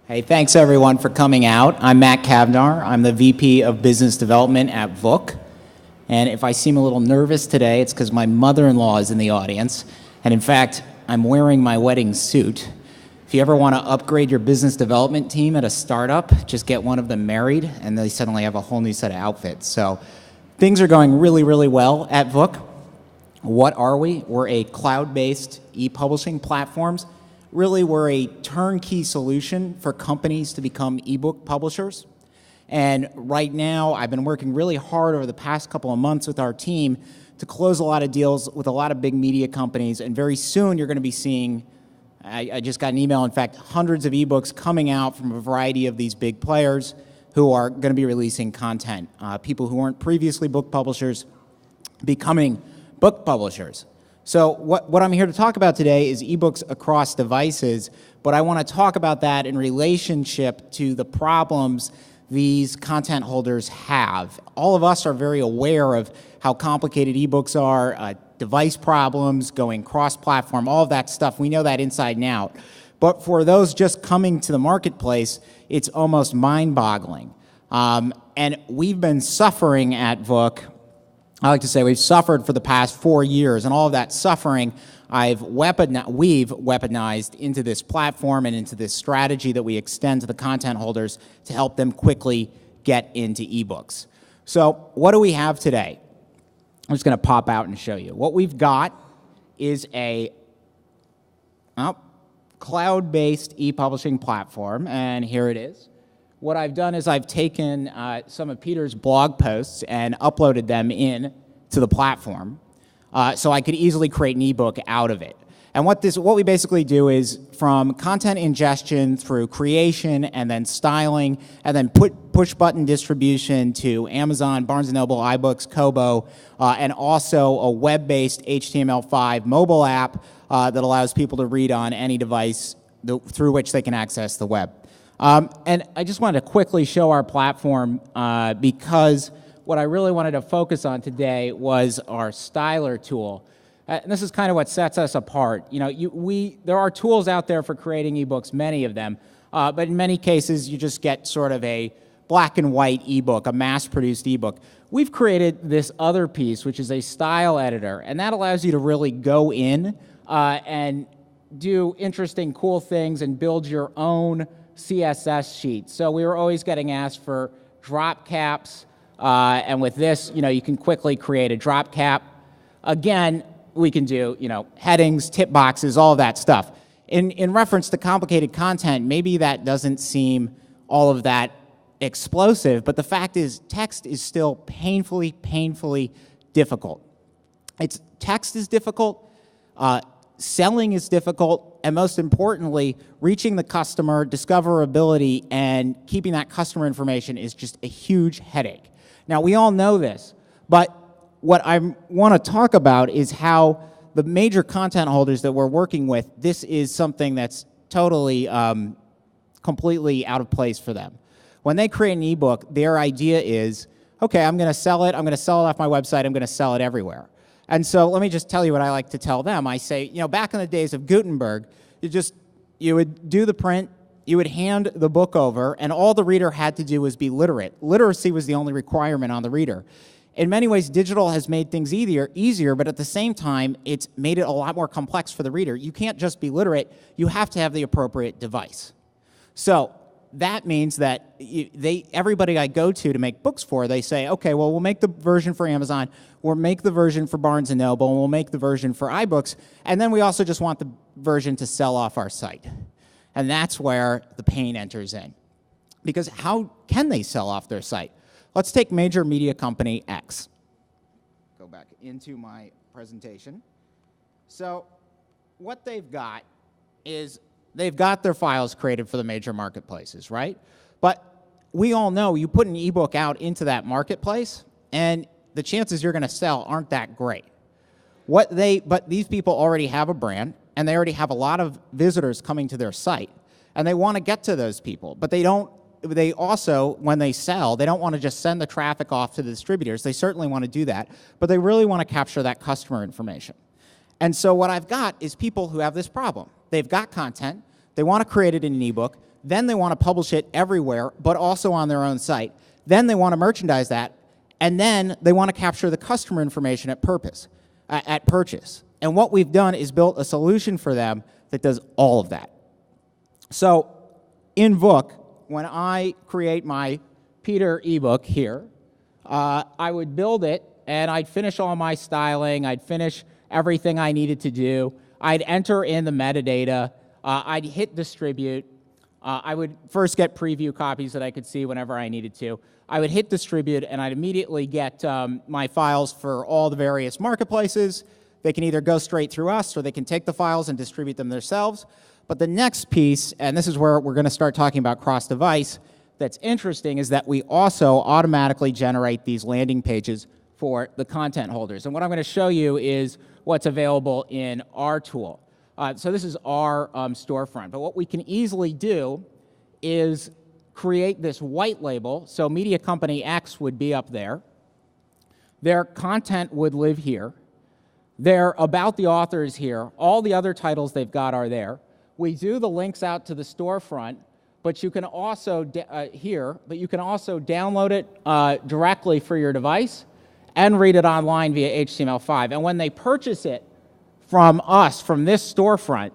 Hey, thanks everyone for coming out. I'm Matt Cavnar. I'm the VP of Business Development at Vook. And if I seem a little nervous today, it's because my mother-in-law is in the audience. And in fact, I'm wearing my wedding suit. If you ever want to upgrade your business development team at a startup, just get one of them married, and they suddenly have a whole new set of outfits. So things are going really, really well at Vook. What are we? We're a cloud-based e-publishing platforms. Really, we're a turnkey solution for companies to become ebook publishers. And right now, I've been working really hard over the past couple of months with our team to close a lot of deals with a lot of big media companies. And very soon, you're going to be seeing, I just got an email, in fact, hundreds of ebooks coming out from a variety of these big players who are going to be releasing content. People who weren't previously book publishers becoming book publishers. So what I'm here to talk about today is ebooks across devices, but I want to talk about that in relationship to the problems these content holders have. All of us are very aware of how complicated ebooks are, device problems, going cross-platform, all of that stuff. We know that inside and out. But for those just coming to the marketplace, it's almost mind-boggling. And we've been suffering at Vook. I like to say we've suffered for the past 4 years, and all of that suffering we've weaponized into this platform and into this strategy that we extend to the content holders to help them quickly get into ebooks. So what do we have today? I'm just going to pop out and show you. What we've got is a cloud-based e-publishing platform, and here it is. What I've done is I've taken some of Peter's blog posts and uploaded them in to the platform so I could easily create an ebook out of it. And what we basically do is from content ingestion through creation and then styling and then push button distribution to Amazon, Barnes & Noble, iBooks, Kobo, and also a web-based HTML5 mobile app that allows people to read on any device through which they can access the web. And I just wanted to quickly show our platform because what I really wanted to focus on today was our styler tool. And this is kind of what sets us apart. You know, there are tools out there for creating ebooks, many of them, but in many cases you just get sort of a black and white ebook, a mass-produced ebook. We've created this other piece, which is a style editor, and that allows you to really go in and do interesting, cool things and build your own CSS sheet. So we were always getting asked for drop caps, and with this, you can quickly create a drop cap. Again, we can do, headings, tip boxes, all of that stuff. In reference to complicated content, maybe that doesn't seem all of that explosive, but the fact is text is still painfully difficult. Text is difficult, selling is difficult, and most importantly, reaching the customer, discoverability, and keeping that customer information is just a huge headache. Now, we all know this, but what I want to talk about is how the major content holders that we're working with, this is something that's totally, completely out of place for them. When they create an ebook, their idea is, okay, I'm going to sell it off my website, I'm going to sell it everywhere. And so let me just tell you what I like to tell them. I say, back in the days of Gutenberg, you would do the print, you would hand the book over, and all the reader had to do was be literate. Literacy was the only requirement on the reader. In many ways, digital has made things easier, but at the same time, it's made it a lot more complex for the reader. You can't just be literate, you have to have the appropriate device. So that means that everybody I go to make books for, they say, okay, well, we'll make the version for Amazon, we'll make the version for Barnes & Noble, and we'll make the version for iBooks, and then we also just want the version to sell off our site. And that's where the pain enters in. Because how can they sell off their site? Let's take major media company X. Go back into my presentation. So what they've got is they've got their files created for the major marketplaces, right? But we all know you put an ebook out into that marketplace, and the chances you're going to sell aren't that great. But these people already have a brand, and they already have a lot of visitors coming to their site, and they want to get to those people, but they also, when they sell, they don't want to just send the traffic off to the distributors. They certainly want to do that, but they really want to capture that customer information. And so what I've got is people who have this problem. They've got content, they want to create it in an ebook, then they want to publish it everywhere, but also on their own site. Then they want to merchandise that, and then they want to capture the customer information at purchase. And what we've done is built a solution for them that does all of that. So in Vook, when I create my Peter ebook here, I would build it, and I'd finish all my styling, I'd finish everything I needed to do, I'd enter in the metadata, I'd hit distribute, I would first get preview copies that I could see whenever I needed to. I would hit distribute, and I'd immediately get my files for all the various marketplaces. They can either go straight through us, or they can take the files and distribute them themselves. But the next piece, and this is where we're going to start talking about cross-device, that's interesting is that we also automatically generate these landing pages for the content holders. And what I'm going to show you is what's available in our tool. So this is our storefront. But what we can easily do is create this white label. So Media Company X would be up there. Their content would live here. Their About the Author is here. All the other titles they've got are there. We do the links out to the storefront, but you can also download it directly for your device and read it online via HTML5. And when they purchase it from us, from this storefront,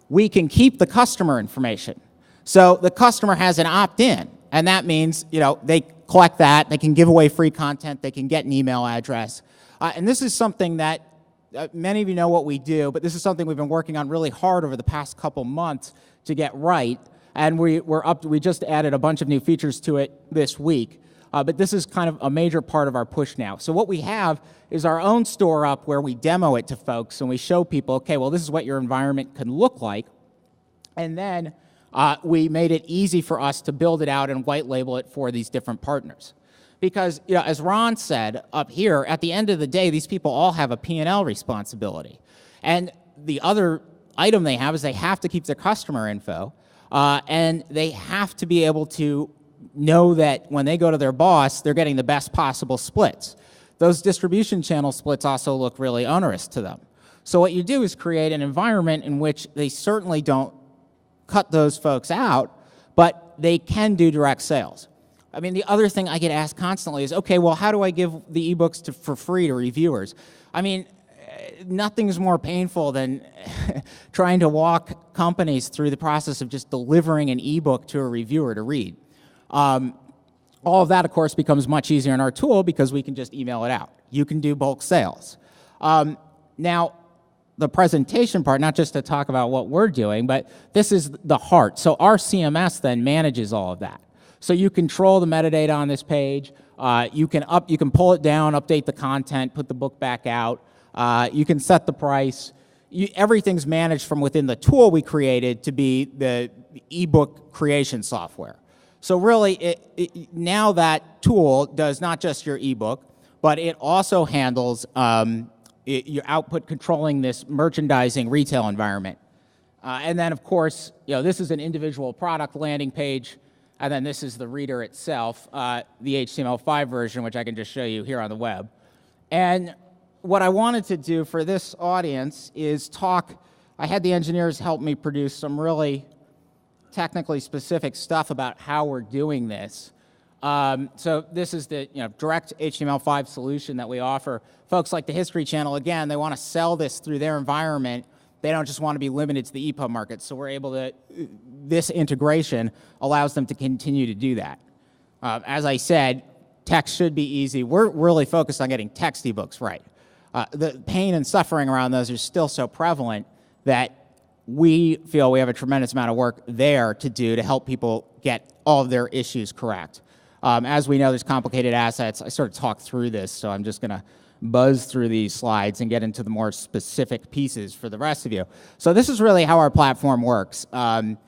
we can keep the customer information. So the customer has an opt-in, and that means they collect that, they can give away free content, they can get an email address. And this is something that many of you know what we do, but this is something we've been working on really hard over the past couple months to get right. And we just added a bunch of new features to it this week. But this is kind of a major part of our push now. So what we have is our own store up where we demo it to folks and we show people, okay, well, this is what your environment can look like. And then we made it easy for us to build it out and white label it for these different partners. Because, as Ron said up here, at the end of the day, these people all have a P&L responsibility. And the other item they have is they have to keep their customer info, and they have to be able to know that when they go to their boss, they're getting the best possible splits. Those distribution channel splits also look really onerous to them. So what you do is create an environment in which they certainly don't cut those folks out, but they can do direct sales. I mean, the other thing I get asked constantly is, okay, well, how do I give the ebooks for free to reviewers? I mean, nothing's more painful than trying to walk companies through the process of just delivering an ebook to a reviewer to read. All of that, of course, becomes much easier in our tool because we can just email it out. You can do bulk sales. Now, the presentation part, not just to talk about what we're doing, but this is the heart. So our CMS then manages all of that. So you control the metadata on this page. You can pull it down, update the content, put the book back out. You can set the price. Everything's managed from within the tool we created to be the ebook creation software. So really, now that tool does not just your ebook, but it also handles your output controlling this merchandising retail environment. And then, of course, this is an individual product landing page. And then this is the reader itself, the HTML5 version, which I can just show you here on the web. And what I wanted to do for this audience is I had the engineers help me produce some really technically specific stuff about how we're doing this. So this is the direct HTML5 solution that we offer. Folks like the History Channel, again, they want to sell this through their environment. They don't just want to be limited to the EPUB market. So we're able to, this integration allows them to continue to do that. As I said, text should be easy. We're really focused on getting text ebooks right. The pain and suffering around those are still so prevalent that we feel we have a tremendous amount of work there to do to help people get all of their issues correct. As we know, there's complicated assets. I sort of talked through this, so I'm just going to buzz through these slides and get into the more specific pieces for the rest of you. So this is really how our platform works. And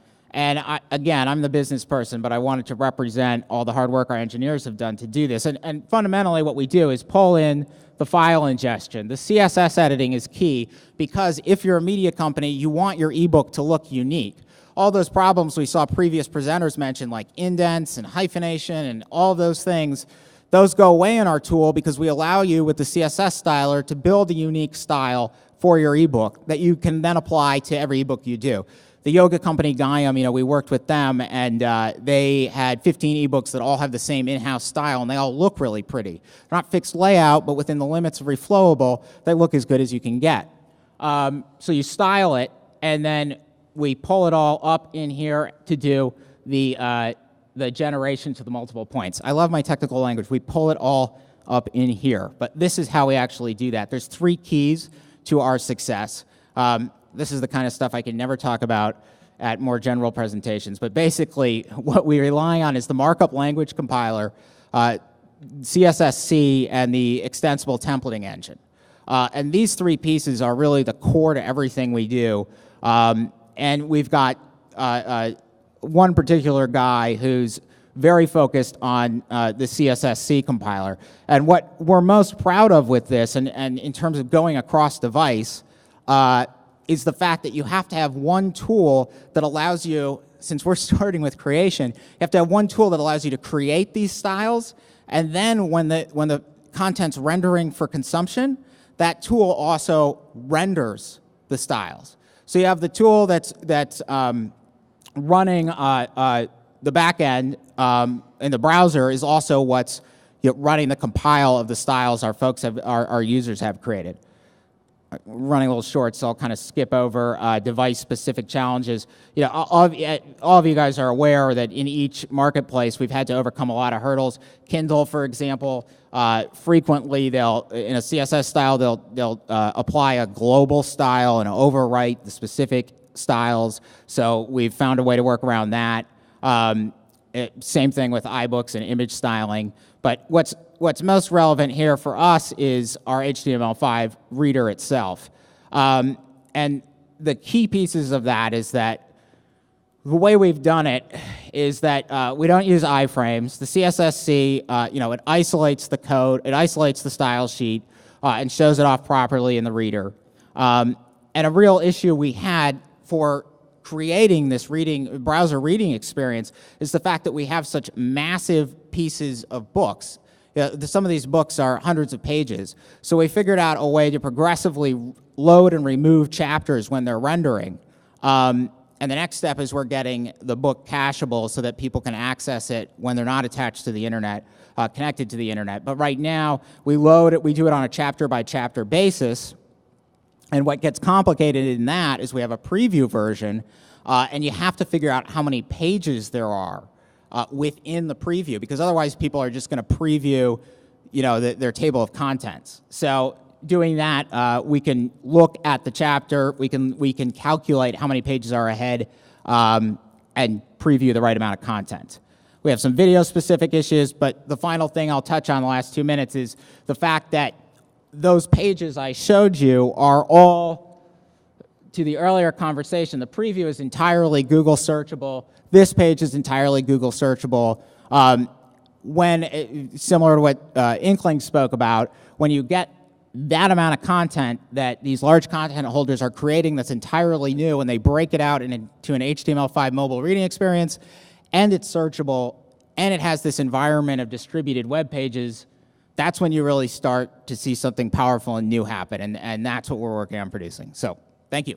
again, I'm the business person, but I wanted to represent all the hard work our engineers have done to do this. And fundamentally what we do is pull in the file ingestion. The CSS editing is key because if you're a media company, you want your ebook to look unique. All those problems we saw previous presenters mention, like indents and hyphenation and all those things, those go away in our tool because we allow you with the CSS styler to build a unique style for your ebook that you can then apply to every ebook you do. The yoga company Gaiam, we worked with them, and they had 15 ebooks that all have the same in-house style, and they all look really pretty. They're not fixed layout, but within the limits of reflowable, they look as good as you can get. So you style it, and then we pull it all up in here to do the generation to the multiple points. I love my technical language. We pull it all up in here, but this is how we actually do that. There's 3 keys to our success. This is the kind of stuff I can never talk about at more general presentations, but basically what we rely on is the markup language compiler, CSSC, and the extensible templating engine. And these 3 pieces are really the core to everything we do. And we've got one particular guy who's very focused on the CSSC compiler. And what we're most proud of with this, and in terms of going across device, is the fact that you have to have one tool that allows you, since we're starting with creation, you have to have one tool that allows you to create these styles, and then when the content's rendering for consumption, that tool also renders the styles. So you have the tool that's running the back end in the browser is also what's running the compile of the styles our users have created. Running a little short, so I'll kind of skip over device-specific challenges. All of you guys are aware that in each marketplace we've had to overcome a lot of hurdles. Kindle, for example, frequently in a CSS style they'll apply a global style and overwrite the specific styles. So we've found a way to work around that. Same thing with iBooks and image styling. But what's most relevant here for us is our HTML5 reader itself. And the key pieces of that is that the way we've done it is that we don't use iframes. The CSSC, it isolates the code, it isolates the style sheet, and shows it off properly in the reader. And a real issue we had for creating this browser reading experience is the fact that we have such massive pieces of books. Some of these books are hundreds of pages. So we figured out a way to progressively load and remove chapters when they're rendering. And the next step is we're getting the book cacheable so that people can access it when they're not attached to the internet, connected to the internet. But right now, we do it on a chapter-by-chapter basis. And what gets complicated in that is we have a preview version, and you have to figure out how many pages there are within the preview, because otherwise people are just going to preview, their table of contents. So doing that, we can look at the chapter, we can calculate how many pages are ahead, and preview the right amount of content. We have some video-specific issues, but the final thing I'll touch on in the last 2 minutes is the fact that those pages I showed you are all, to the earlier conversation, the preview is entirely Google searchable. This page is entirely Google searchable. Similar to what Inkling spoke about, when you get that amount of content that these large content holders are creating that's entirely new, and they break it out into an HTML5 mobile reading experience, and it's searchable, and it has this environment of distributed web pages, that's when you really start to see something powerful and new happen, and that's what we're working on producing. So, thank you.